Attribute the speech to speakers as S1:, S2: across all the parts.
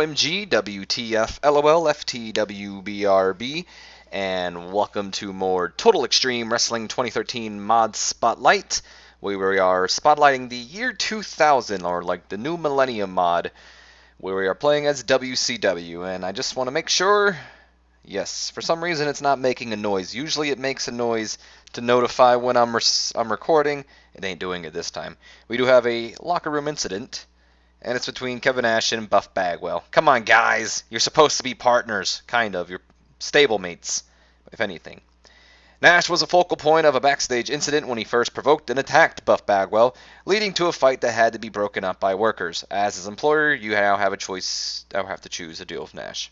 S1: OMG, WTF, LOL, FTW, BRB, and welcome to more Total Extreme Wrestling 2013 Mod Spotlight, where we are spotlighting the year 2000, or like the new Millennium mod, where we are playing as WCW, and I just want to make sure, yes, for some reason it's not making a noise. Usually it makes a noise to notify when I'm recording. It ain't doing it this time. We do have a locker room incident, and it's between Kevin Nash and Buff Bagwell. Come on, guys. You're supposed to be partners. Kind of. You're stablemates, if anything. Nash was a focal point of a backstage incident when he first provoked and attacked Buff Bagwell, leading to a fight that had to be broken up by workers. As his employer, you now have a choice. I have to choose to deal with Nash.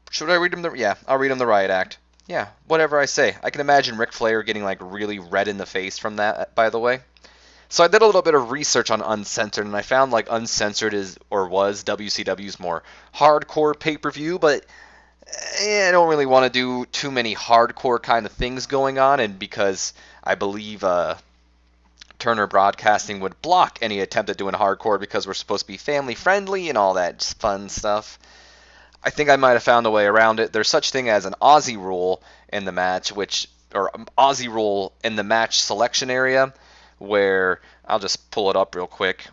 S1: Should I read him yeah, I'll read him the riot act. Yeah, whatever I say. I can imagine Ric Flair getting like really red in the face from that, by the way. So I did a little bit of research on Uncensored, and I found like Uncensored was WCW's more hardcore pay-per-view, but I don't really want to do too many hardcore kind of things going on, and because I believe Turner Broadcasting would block any attempt at doing hardcore because we're supposed to be family friendly and all that fun stuff. I think I might have found a way around it. There's such thing as an Aussie rule in the match, or Aussie rule in the match selection area, where I'll just pull it up real quick,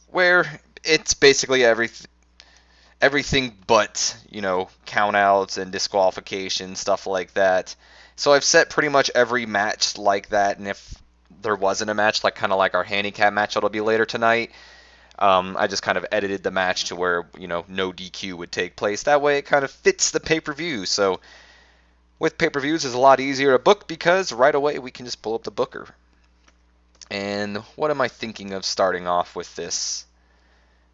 S1: where it's basically everything but, countouts and disqualification, stuff like that. So I've set pretty much every match like that, and if there wasn't a match, like kind of like our handicap match that'll be later tonight, I just kind of edited the match to where, no DQ would take place. That way it kind of fits the pay-per-view. So with pay-per-views, it's a lot easier to book because right away we can just pull up the booker. And what am I thinking of starting off with this?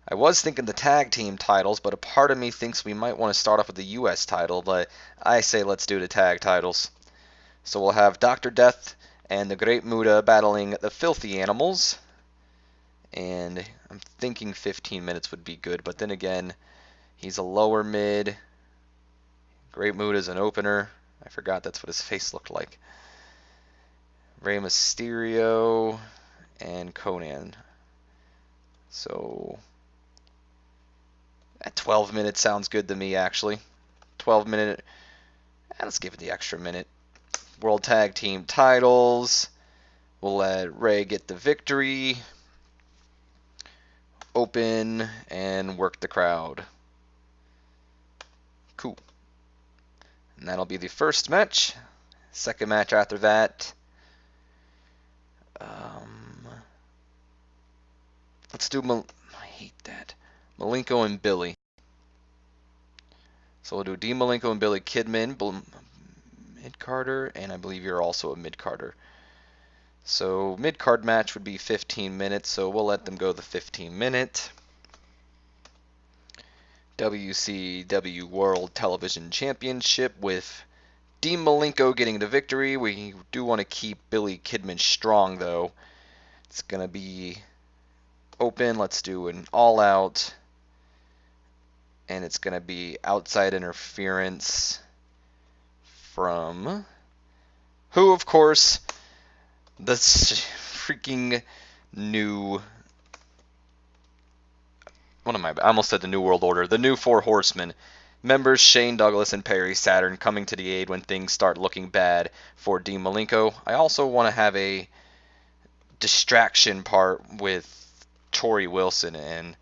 S1: I was thinking the tag team titles, but a part of me thinks we might want to start off with the U.S. title, but I say let's do the tag titles. So we'll have Dr. Death and the Great Muta battling the Filthy Animals. And I'm thinking 15 minutes would be good, but then again, he's a lower mid. Great Muta's an opener. I forgot that's what his face looked like. Rey Mysterio and Conan. So that 12 minutes sounds good to me, actually. 12 minute. Let's give it the extra minute. World Tag Team titles. We'll let Rey get the victory. Open and work the crowd. Cool. And that'll be the first match. Second match after that. Let's do I hate that. Malenko and Billy. So we'll do Dean Malenko and Billy Kidman, mid-carder, and I believe you're also a mid-carder. So mid-card match would be 15 minutes, so we'll let them go the 15-minute. WCW World Television Championship with Dean Malenko getting the victory. We do want to keep Billy Kidman strong, though. It's going to be open. Let's do an all-out. And it's going to be outside interference from who, of course, the freaking new... I almost said the New World Order. The new Four Horsemen. Members Shane Douglas and Perry Saturn coming to the aid when things start looking bad for Dean Malenko. I also want to have a distraction part with Torrie Wilson and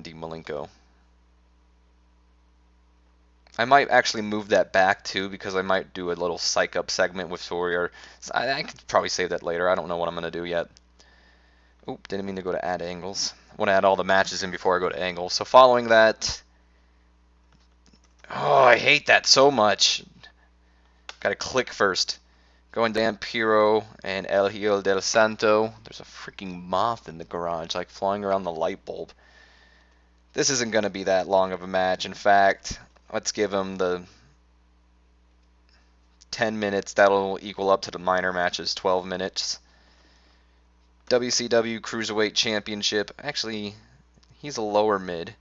S1: Dean Malenko. I might actually move that back too, because I might do a little psych up segment with Torrie. Or I could probably save that later. I don't know what I'm going to do yet. Oop, didn't mean to go to add angles. I want to add all the matches in before I go to angles. So following that... Oh, I hate that so much. Gotta click first. Going to Vampiro and El Hijo del Santo. There's a freaking moth in the garage, like flying around the light bulb. This isn't going to be that long of a match. In fact, let's give him the 10 minutes. That'll equal up to the minor matches, 12 minutes. WCW Cruiserweight Championship. Actually, he's a lower mid.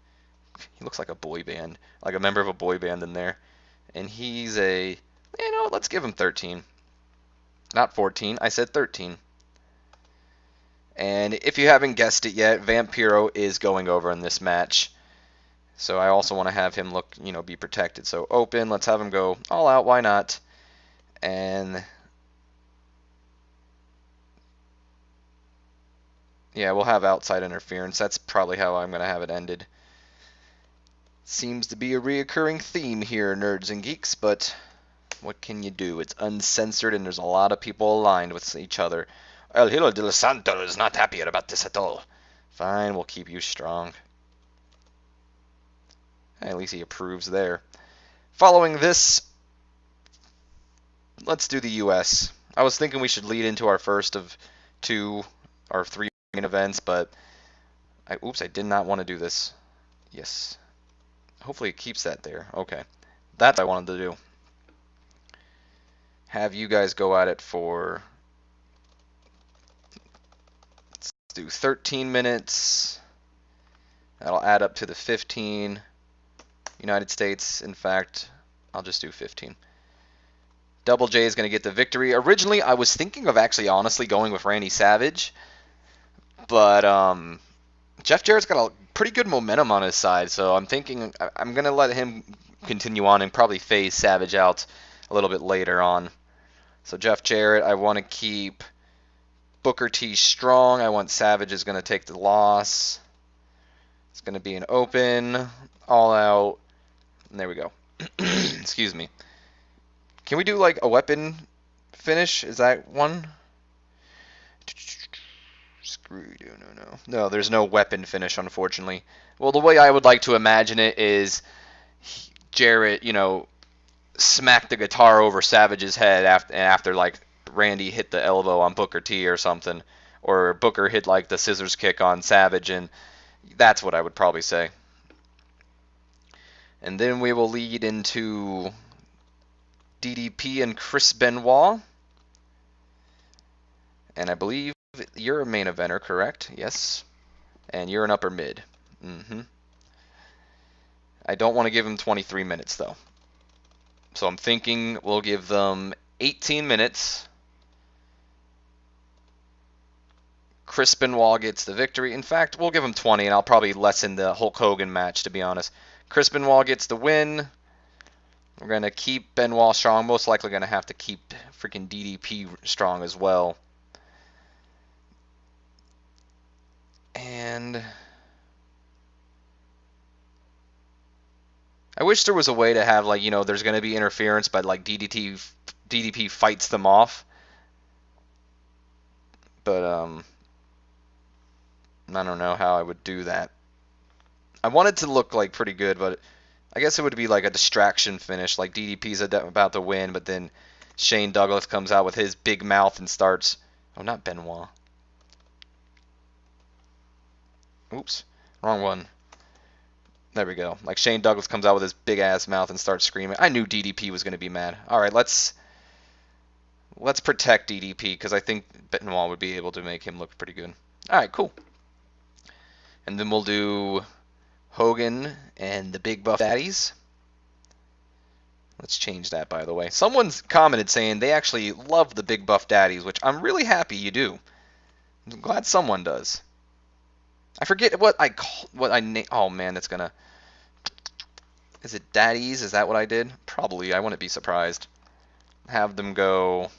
S1: He looks like a boy band, like a member of a boy band in there. And he's a You know what? Let's give him 13. Not 14. I said 13. And if you haven't guessed it yet, Vampiro is going over in this match. So I also want to have him look, be protected. So open, let's have him go all out, why not? And yeah, we'll have outside interference. That's probably how I'm going to have it ended. Seems to be a reoccurring theme here, nerds and geeks, but what can you do? It's uncensored and there's a lot of people aligned with each other. El Hilo de los Santos is not happy about this at all. Fine, we'll keep you strong. At least he approves there. Following this, let's do the U.S. I was thinking we should lead into our first of two or three main events, but oops, I did not want to do this. Yes. Hopefully it keeps that there. Okay. That's what I wanted to do. Have you guys go at it for, let's do 13 minutes. That'll add up to the 15. United States, in fact, I'll just do 15. Double J is going to get the victory. Originally, I was thinking of actually honestly going with Randy Savage, but Jeff Jarrett's got a pretty good momentum on his side, so I'm thinking I'm going to let him continue on and probably phase Savage out a little bit later on. So Jeff Jarrett, I want to keep Booker T strong. I want Savage is going to take the loss. It's going to be an open, all out, and there we go. Excuse me. Can we do like a weapon finish? Is that one? Screw you, no. No, there's no weapon finish, unfortunately. Well, the way I would like to imagine it is Jarrett, smacked the guitar over Savage's head after like Randy hit the elbow on Booker T or something, or Booker hit like the scissors kick on Savage, and that's what I would probably say. And then we will lead into DDP and Chris Benoit. And I believe you're a main eventer, correct? Yes. And you're an upper mid. I don't want to give him 23 minutes, though. So I'm thinking we'll give them 18 minutes. Chris Benoit gets the victory. In fact, we'll give him 20, and I'll probably lessen the Hulk Hogan match, to be honest. Chris Benoit gets the win. We're going to keep Benoit strong. Most likely going to have to keep freaking DDP strong as well. And I wish there was a way to have, like, there's going to be interference, but like DDP fights them off. But I don't know how I would do that. I want it to look like pretty good, but I guess it would be like a distraction finish, like DDP's about to win, but then Shane Douglas comes out with his big mouth and starts... Oh, not Benoit. Oops, wrong one. There we go. Like Shane Douglas comes out with his big ass mouth and starts screaming. I knew DDP was going to be mad. All right, let's protect DDP because I think Benoit would be able to make him look pretty good. All right, cool. And then we'll do Hogan and the Big Buff Daddies. Let's change that, by the way. Someone's commented saying they actually love the Big Buff Daddies, which I'm really happy you do. I'm glad someone does. I forget what I name. Oh man, that's gonna. Is it Daddies? Is that what I did? Probably. I wouldn't be surprised. Have them go.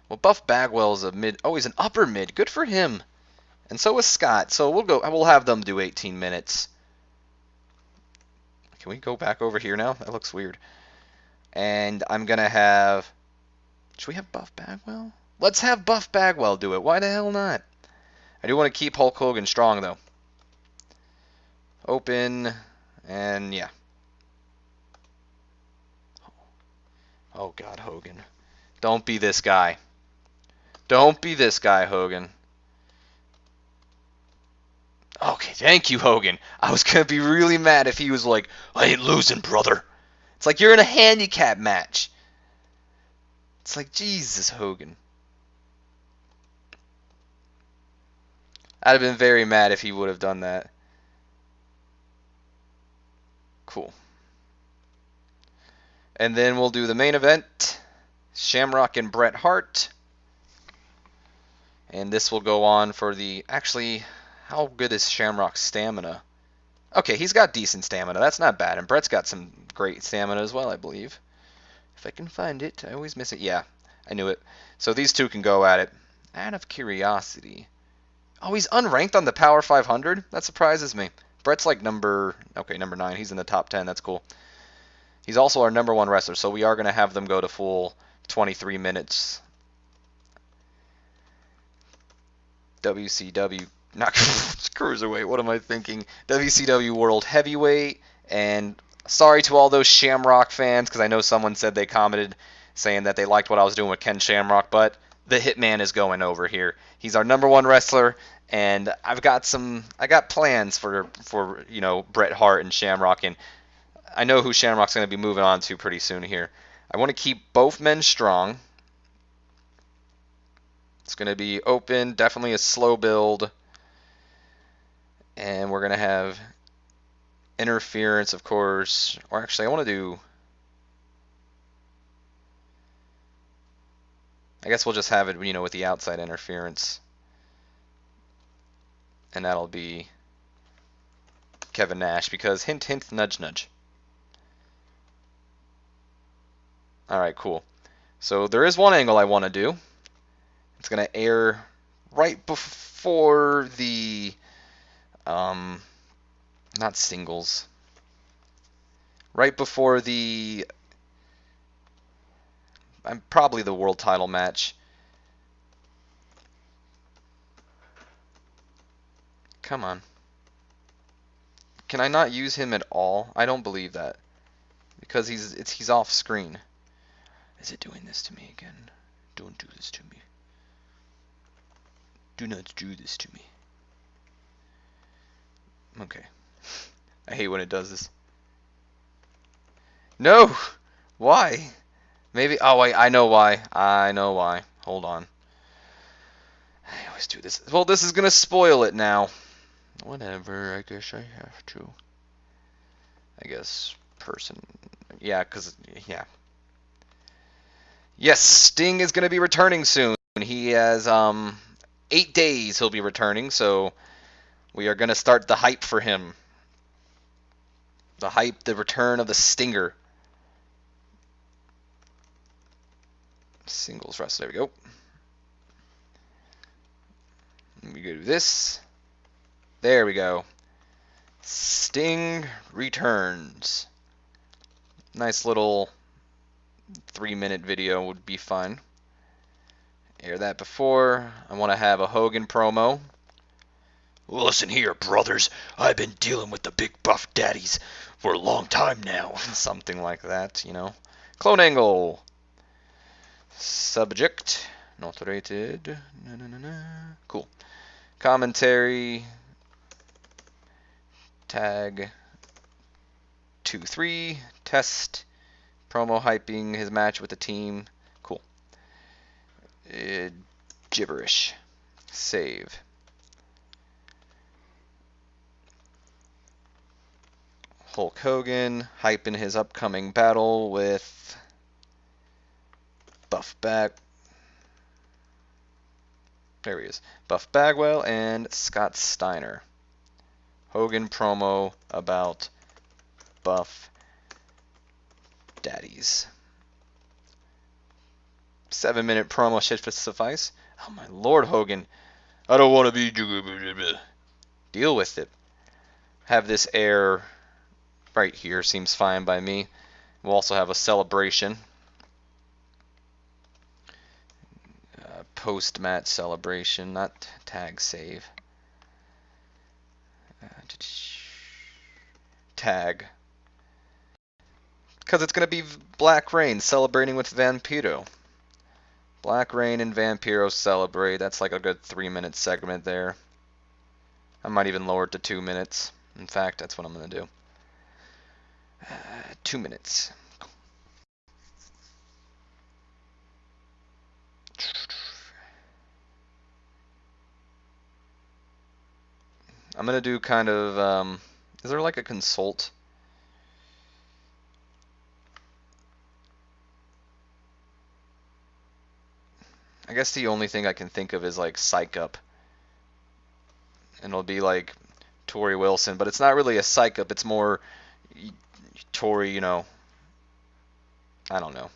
S1: Well, Buff Bagwell's a mid. Oh, he's an upper mid. Good for him. And so is Scott. So we'll have them do 18 minutes. Can we go back over here now? That looks weird. And I'm gonna have. Should we have Buff Bagwell? Let's have Buff Bagwell do it. Why the hell not? I do want to keep Hulk Hogan strong, though. Open, and yeah. Oh, God, Hogan. Don't be this guy. Don't be this guy, Hogan. Okay, thank you, Hogan. I was going to be really mad if he was like, I ain't losing, brother. It's like you're in a handicap match. It's like, Jesus, Hogan. I'd have been very mad if he would have done that. Cool. And then we'll do the main event, Shamrock and Bret Hart. And this will go on for the... Actually, how good is Shamrock's stamina? Okay, he's got decent stamina. That's not bad. And Bret's got some great stamina as well, I believe. If I can find it. I always miss it. Yeah, I knew it. So these two can go at it. Out of curiosity. Oh, he's unranked on the Power 500? That surprises me. Bret's like number 9. He's in the top 10. That's cool. He's also our number 1 wrestler, so we are going to have them go to full 23 minutes. WCW, not Cruiserweight, what am I thinking? WCW World Heavyweight, and sorry to all those Shamrock fans, because I know someone said they commented saying that they liked what I was doing with Ken Shamrock, but the Hitman is going over here. He's our number 1 wrestler, and I got plans for Bret Hart and Shamrock, and I know who Shamrock's going to be moving on to pretty soon here. I want to keep both men strong. It's going to be open, definitely a slow build. And we're going to have interference, of course. Or actually, I want to do... I guess we'll just have it, with the outside interference. And that'll be Kevin Nash, because hint, hint, nudge, nudge. Alright, cool. So there is one angle I want to do. It's going to air right before the, not singles, right before the, probably the world title match. Come on. Can I not use him at all? I don't believe that. Because he's off screen. Is it doing this to me again? Don't do this to me. Do not do this to me. Okay. I hate when it does this. No! Why? Maybe... Oh, wait, I know why. I know why. Hold on. I always do this. Well, this is going to spoil it now. Whatever, I guess I have to. I guess person... Yeah, because... Yeah. Yes, Sting is going to be returning soon. He has, 8 days he'll be returning, so we are going to start the hype for him. The hype, the return of the Stinger. Singles wrestler, there we go. We go to this. There we go. Sting returns. Nice little 3-minute video would be fine. Air that before. I want to have a Hogan promo. Well, listen here, brothers. I've been dealing with the big buff daddies for a long time now. Something like that, Clone angle. Subject. Not rated. Cool. Commentary. Tag. 2-3. Test. Promo hyping his match with the team. Cool. Gibberish. Save. Hulk Hogan hyping his upcoming battle with Buff Bag. There he is. Buff Bagwell and Scott Steiner. Hogan promo about Buff Daddies. 7-minute promo should suffice. Oh my lord, Hogan. I don't want to be... Deal with it. Have this air right here. Seems fine by me. We'll also have a celebration. Post-match celebration, not tag save. Tag. Because it's going to be Black Reign celebrating with Vampiro. Black Reign and Vampiro celebrate. That's like a good 3-minute segment there. I might even lower it to 2 minutes. In fact, that's what I'm going to do. 2 minutes. I'm going to do kind of, is there like a consult? I guess the only thing I can think of is like Psych Up. And it'll be like Tori Wilson, but it's not really a Psych Up. It's more Tori, you know, I don't know.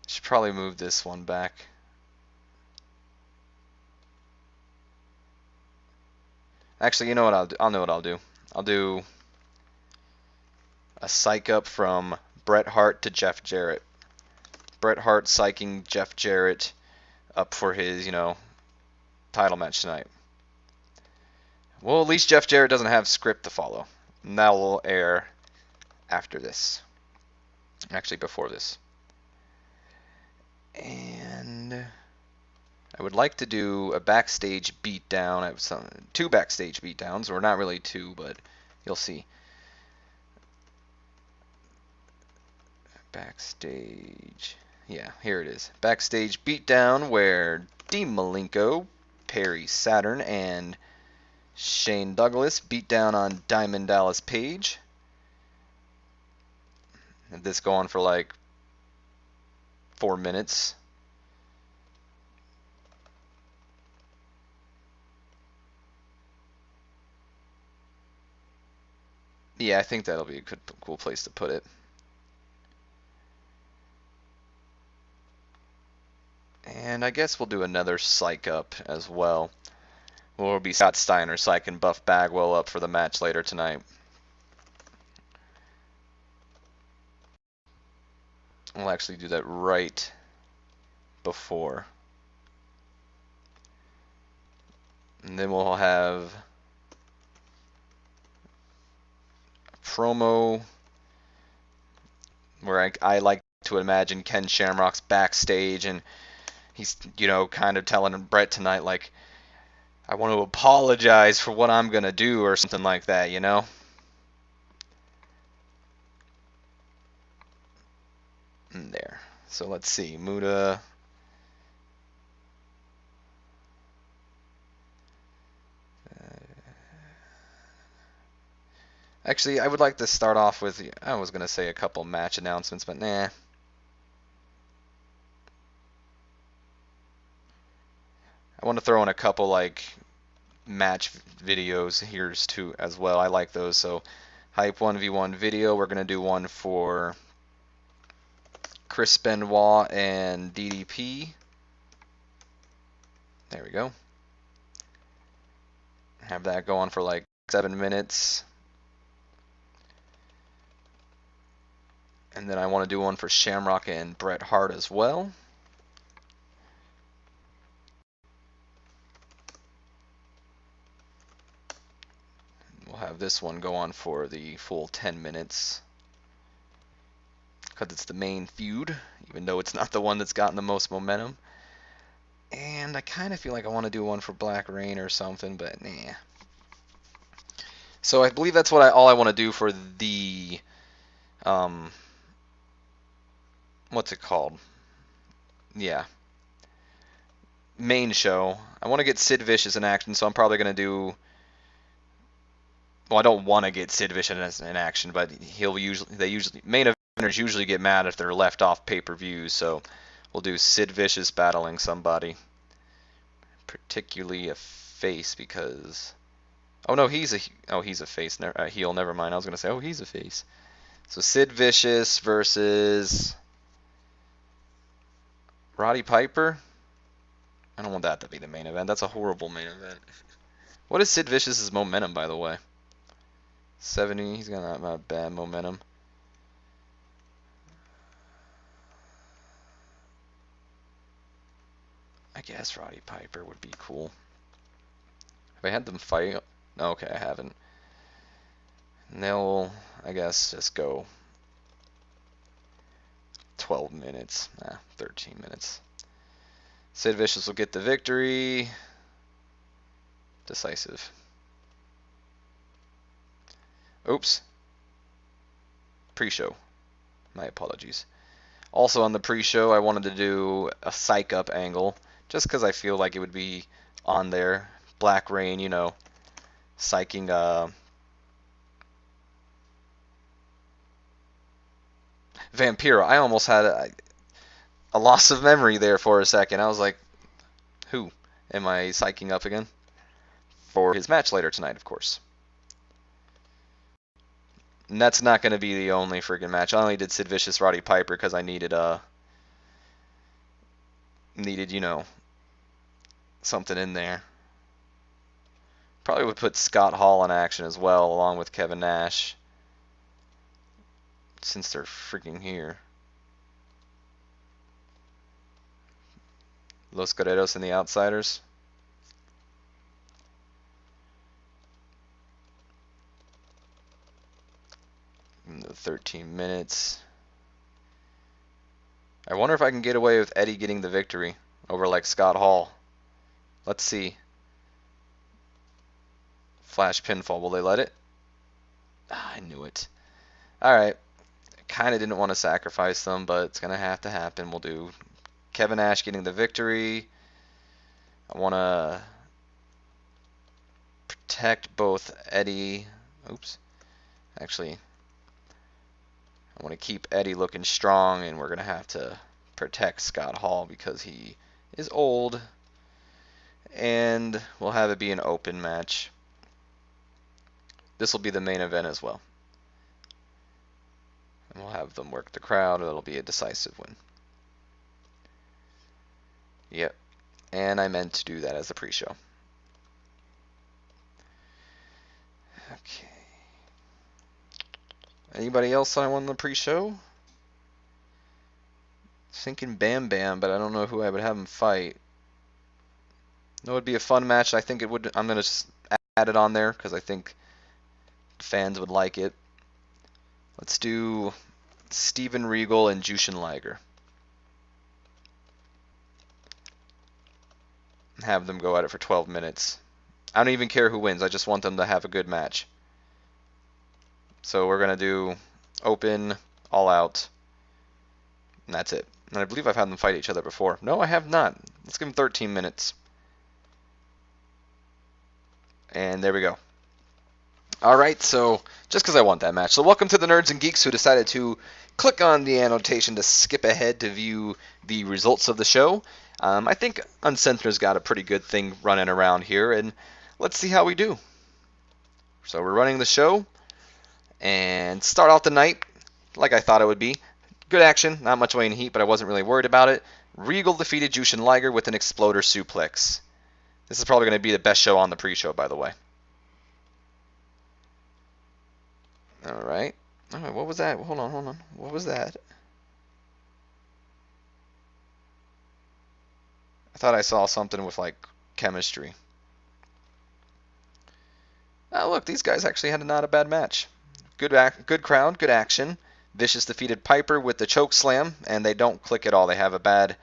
S1: Should probably move this one back. Actually, you know what I'll do? I'll know what I'll do. I'll do a Psych Up from Bret Hart to Jeff Jarrett. Bret Hart psyching Jeff Jarrett up for his, you know, title match tonight. Well, at least Jeff Jarrett doesn't have script to follow. And that will air after this. Actually, before this. And I would like to do a backstage beatdown. I have two backstage beatdowns, or not really two, but you'll see. Backstage. Yeah, here it is. Backstage beatdown where Dean Malenko, Perry Saturn, and Shane Douglas beat down on Diamond Dallas Page. And this go on for like 4 minutes. Yeah, I think that'll be a cool place to put it. And I guess we'll do another Psych Up as well. Will be Scott Steiner psyching Buff Bagwell up for the match later tonight. We'll actually do that right before. And then we'll have a promo where I like to imagine Ken Shamrock's backstage and he's, you know, kind of telling Bret tonight, like, I want to apologize for what I'm going to do or something like that, you know? And there. So let's see. Muta. Actually, I would like to start off with, I was going to say a couple match announcements, but nah. I want to throw in a couple, like, match videos here too as well. I like those. So, Hype 1v1 video. We're going to do one for Chris Benoit and DDP. There we go. Have that go on for like 7 minutes. And then I want to do one for Shamrock and Bret Hart as well. We'll have this one go on for the full 10 minutes. Because it's the main feud, even though it's not the one that's gotten the most momentum. And I kind of feel like I want to do one for Black Rain or something, but nah. So I believe that's what all I want to do for the what's it called? Yeah. Main show. I want to get Sid Vicious in action, so I'm probably going to do. Well, I don't want to get Sid Vicious in action, but main eventers usually get mad if they're left off pay-per-views, so we'll do Sid Vicious battling somebody, particularly a face because. Oh no, he's a face. Heel. Never mind. I was going to say, oh, he's a face. So Sid Vicious versus Roddy Piper. I don't want that to be the main event. That's a horrible main event. What is Sid Vicious's momentum, by the way? 70. He's got not bad momentum. I guess Roddy Piper would be cool. Have I had them fight? No, okay, I haven't. And they'll, I guess, just go 12 minutes. 13 minutes. Sid Vicious will get the victory. Decisive. Oops. Pre-show. My apologies. Also on the pre-show, I wanted to do a Psych Up angle, just because I feel like it would be on there. Black Rain, you know, psyching Vampiro. I almost had a loss of memory there for a second. I was like, who am I psyching up again? For his match later tonight, of course. And that's not going to be the only friggin' match. I only did Sid Vicious, Roddy Piper because I needed, you know, something in there. Probably would put Scott Hall in action as well, along with Kevin Nash, since they're freaking here. Los Guerreros and the Outsiders. In the 13 minutes. I wonder if I can get away with Eddie getting the victory over like Scott Hall. Let's see. Flash pinfall. Will they let it? I knew it. Alright. Kind of didn't want to sacrifice them, but it's going to have to happen. We'll do Kevin Nash getting the victory. I want to protect both Eddie. Oops. Actually, I want to keep Eddie looking strong, and we're going to have to protect Scott Hall because he is old. And we'll have it be an open match. This will be the main event as well. And we'll have them work the crowd. It'll be a decisive win. Yep. And I meant to do that as a pre-show. Okay. Anybody else I want on the pre-show? Thinking Bam Bam, but I don't know who I would have him fight. No, it would be a fun match. I think it would. I'm gonna just add it on there because I think fans would like it. Let's do Steven Regal and Jushin Liger. Have them go at it for 12 minutes. I don't even care who wins. I just want them to have a good match. So we're going to do open, all out, and that's it. And I believe I've had them fight each other before. No, I have not. Let's give them 13 minutes. And there we go. Alright, so just because I want that match. So welcome to the Nerds and Geeks who decided to click on the annotation to skip ahead to view the results of the show. I think Uncensored's got a pretty good thing running around here, and let's see how we do. So we're running the show, and start off the night like I thought it would be. Good action, not much weight in heat, but I wasn't really worried about it. Regal defeated Jushin Liger with an exploder suplex. This is probably going to be the best show on the pre-show, by the way. Alright. Alright, what was that? Hold on. What was that? I thought I saw something with, like, chemistry. Oh, look, these guys actually had not a bad match. Good crowd, good action. Vicious defeated Piper with the choke slam, and they don't click at all. They have a bad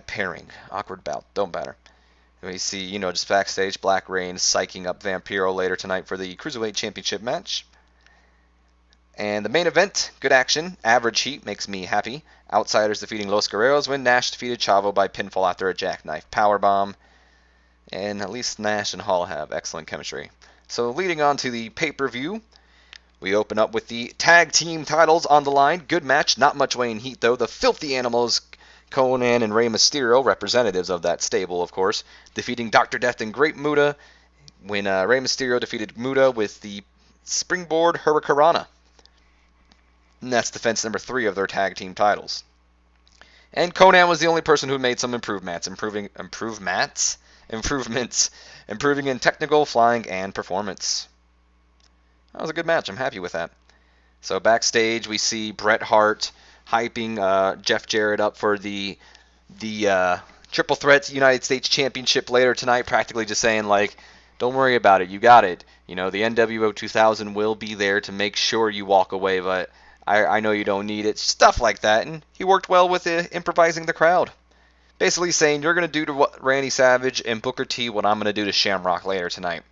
S1: pairing. Awkward bout. Don't matter. We see, just backstage, Black Reign psyching up Vampiro later tonight for the Cruiserweight Championship match. And the main event, good action. Average heat makes me happy. Outsiders defeating Los Guerreros when Nash defeated Chavo by pinfall after a jackknife powerbomb. And at least Nash and Hall have excellent chemistry. So leading on to the pay-per-view, we open up with the tag team titles on the line. Good match, not much weight in heat though. The Filthy Animals, Conan and Rey Mysterio, representatives of that stable, of course, defeating Dr. Death and Great Muta when Rey Mysterio defeated Muta with the Springboard Hurricanrana. And that's defense number 3 of their tag team titles. And Conan was the only person who made some improvements improving in technical, flying, and performance. That was a good match. I'm happy with that. So backstage, we see Bret Hart hyping Jeff Jarrett up for the Triple Threat United States Championship later tonight, practically just saying, like, don't worry about it. You got it. The NWO 2000 will be there to make sure you walk away, but I know you don't need it. Stuff like that. And he worked well with improvising the crowd. Basically saying, you're going to do to Randy Savage and Booker T what I'm going to do to Shamrock later tonight.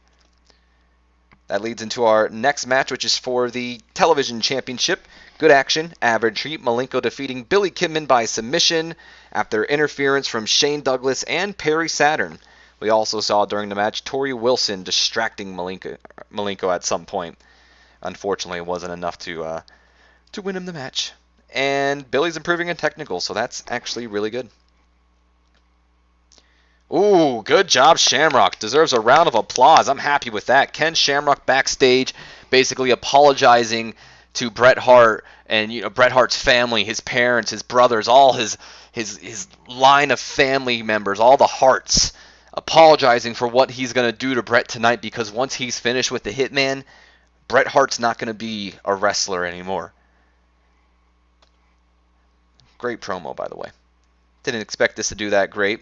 S1: That leads into our next match, which is for the Television Championship. Good action, average heat. Malenko defeating Billy Kidman by submission after interference from Shane Douglas and Perry Saturn. We also saw during the match Tori Wilson distracting Malenko at some point. Unfortunately, it wasn't enough to win him the match. And Billy's improving in technical, so that's actually really good. Ooh, good job, Shamrock. Deserves a round of applause. I'm happy with that. Ken Shamrock backstage basically apologizing to Bret Hart and Bret Hart's family, his parents, his brothers, all his line of family members, all the Harts, apologizing for what he's going to do to Bret tonight, because once he's finished with the Hitman, Bret Hart's not going to be a wrestler anymore. Great promo, by the way. Didn't expect this to do that great.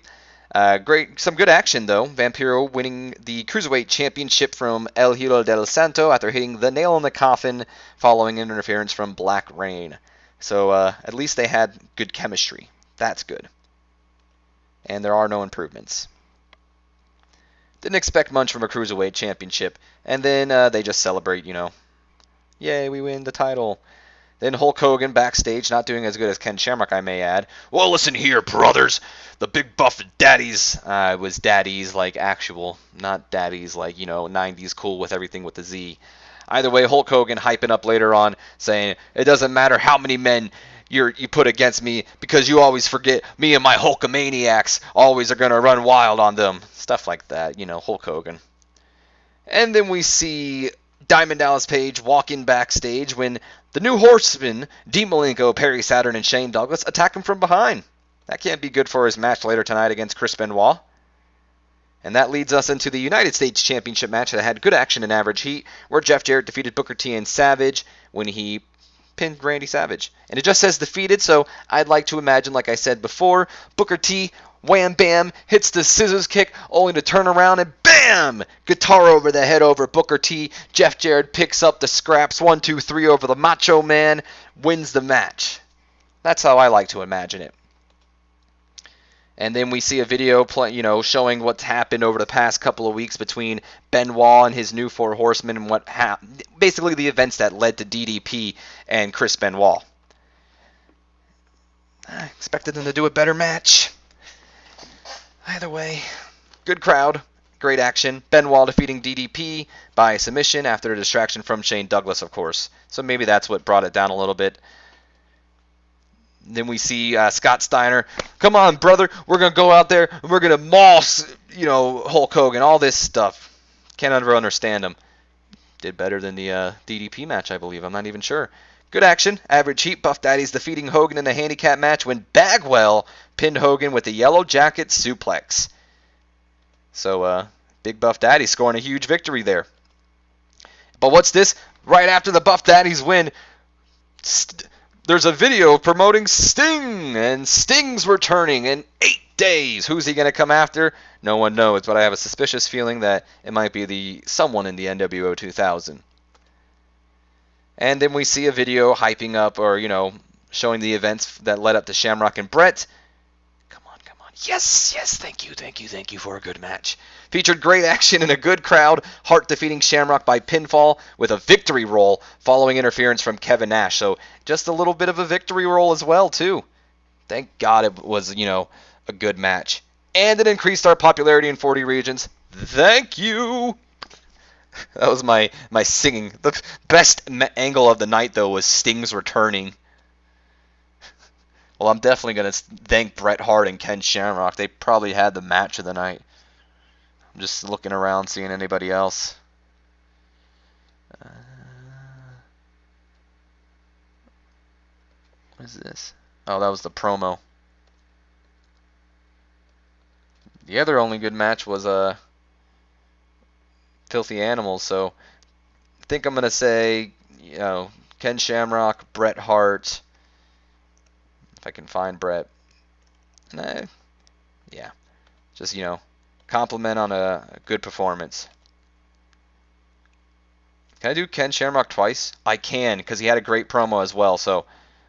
S1: Some good action, though. Vampiro winning the Cruiserweight Championship from El Hijo del Santo after hitting the nail in the coffin following interference from Black Rain. So at least they had good chemistry. That's good. And there are no improvements. Didn't expect much from a Cruiserweight Championship. And then they just celebrate, Yay, we win the title. Then Hulk Hogan backstage, not doing as good as Ken Shamrock, I may add. Well, listen here, brothers. The big buff daddies was daddies like actual, not daddies like, 90s cool with everything with the Z. Either way, Hulk Hogan hyping up later on, saying, it doesn't matter how many men you put against me, because you always forget me and my Hulkamaniacs always are going to run wild on them. Stuff like that, Hulk Hogan. And then we see Diamond Dallas Page walking backstage when the New Horsemen, Dean Malenko, Perry Saturn, and Shane Douglas attack him from behind. That can't be good for his match later tonight against Chris Benoit. And that leads us into the United States Championship match that had good action and average heat, where Jeff Jarrett defeated Booker T and Savage when he pinned Randy Savage. And it just says defeated, so I'd like to imagine, like I said before, Booker T, wham bam, hits the scissors kick, only to turn around and bam! Guitar over the head over Booker T. Jeff Jarrett picks up the scraps, 1, 2, 3 over the Macho Man, wins the match. That's how I like to imagine it. And then we see a video showing what's happened over the past couple of weeks between Benoit and his new Four Horsemen, and basically the events that led to DDP and Chris Benoit. I expected them to do a better match. Either way, good crowd, great action. Benoit defeating DDP by submission after a distraction from Shane Douglas, of course. So maybe that's what brought it down a little bit. Then we see Scott Steiner. Come on, brother. We're going to go out there and we're going to maul, Hulk Hogan. All this stuff. Can't ever understand him. Did better than the DDP match, I believe. I'm not even sure. Good action. Average heat. Buff Daddies defeating Hogan in the handicap match when Bagwell pinned Hogan with the Yellow Jacket suplex. So, Big Buff Daddy scoring a huge victory there. But what's this? Right after the Buff Daddies win, there's a video promoting Sting, and Sting's returning in 8 days. Who's he going to come after? No one knows, but I have a suspicious feeling that it might be someone in the NWO 2000. And then we see a video hyping up, or, showing the events that led up to Shamrock and Bret. Come on. Yes, thank you for a good match. Featured great action and a good crowd. Hart defeating Shamrock by pinfall with a victory roll following interference from Kevin Nash. So just a little bit of a victory roll as well, too. Thank God it was, a good match. And it increased our popularity in 40 regions. Thank you. That was my singing. The best angle of the night, though, was Sting's returning. Well, I'm definitely going to thank Bret Hart and Ken Shamrock. They probably had the match of the night. I'm just looking around, seeing anybody else. What is this? Oh, that was the promo. The other only good match was Filthy Animals, so I think I'm going to say, Ken Shamrock, Bret Hart, if I can find Bret. Yeah. Just, compliment on a good performance. Can I do Ken Shamrock twice? I can, because he had a great promo as well, so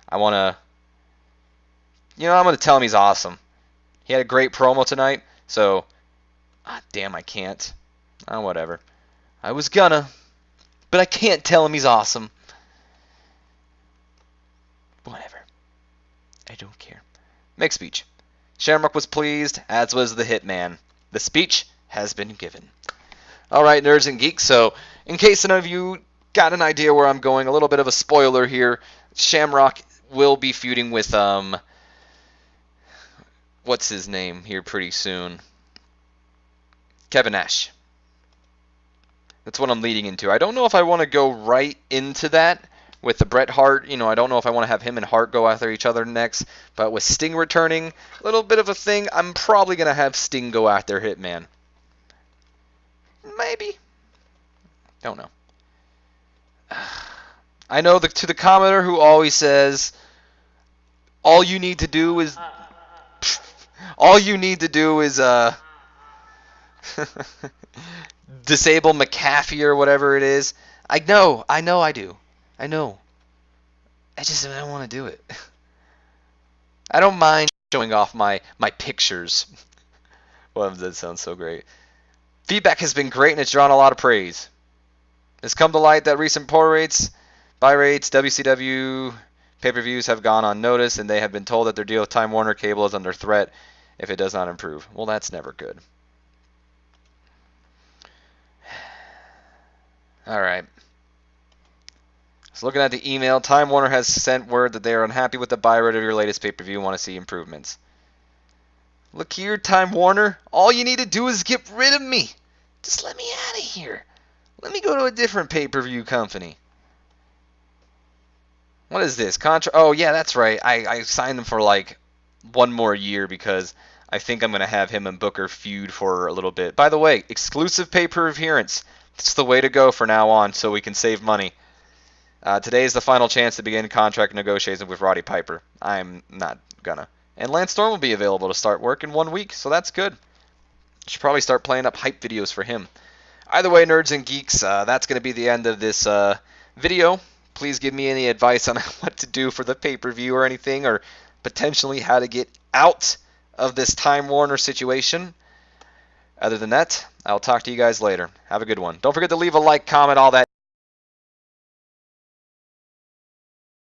S1: I want to, I'm going to tell him he's awesome. He had a great promo tonight, so, damn, I can't. Whatever. I was gonna, but I can't tell him he's awesome. Whatever. I don't care. Make speech. Shamrock was pleased, as was the Hitman. The speech has been given. Alright, nerds and geeks, so in case none of you got an idea where I'm going, a little bit of a spoiler here. Shamrock will be feuding with what's his name here pretty soon. Kevin Nash. That's what I'm leading into. I don't know if I want to go right into that with the Bret Hart. I don't know if I want to have him and Hart go after each other next. But with Sting returning, a little bit of a thing, I'm probably going to have Sting go after Hitman. Maybe. Don't know. I know to the commenter who always says, all you need to do is disable McAfee or whatever it is. I know I do. I know. I don't want to do it. I don't mind showing off my pictures. Well, that sounds so great. Feedback has been great and it's drawn a lot of praise. It's come to light that recent buy rates, WCW pay-per-views have gone unnoticed, and they have been told that their deal with Time Warner Cable is under threat if it does not improve. Well, that's never good. All right. So looking at the email, Time Warner has sent word that they are unhappy with the buy rate of your latest pay-per-view and want to see improvements. Look here, Time Warner. All you need to do is get rid of me. Just let me out of here. Let me go to a different pay-per-view company. What is this? Oh, yeah, that's right. I signed them for like one more year because I think I'm going to have him and Booker feud for a little bit. By the way, exclusive pay-per appearance. It's the way to go from now on so we can save money. Today is the final chance to begin contract negotiations with Roddy Piper. I'm not gonna. And Lance Storm will be available to start work in 1 week, so that's good. Should probably start playing up hype videos for him. Either way, nerds and geeks, that's going to be the end of this video. Please give me any advice on what to do for the pay-per-view or anything, or potentially how to get out of this Time Warner situation. Other than that, I'll talk to you guys later. Have a good one. Don't forget to leave a like, comment, all that.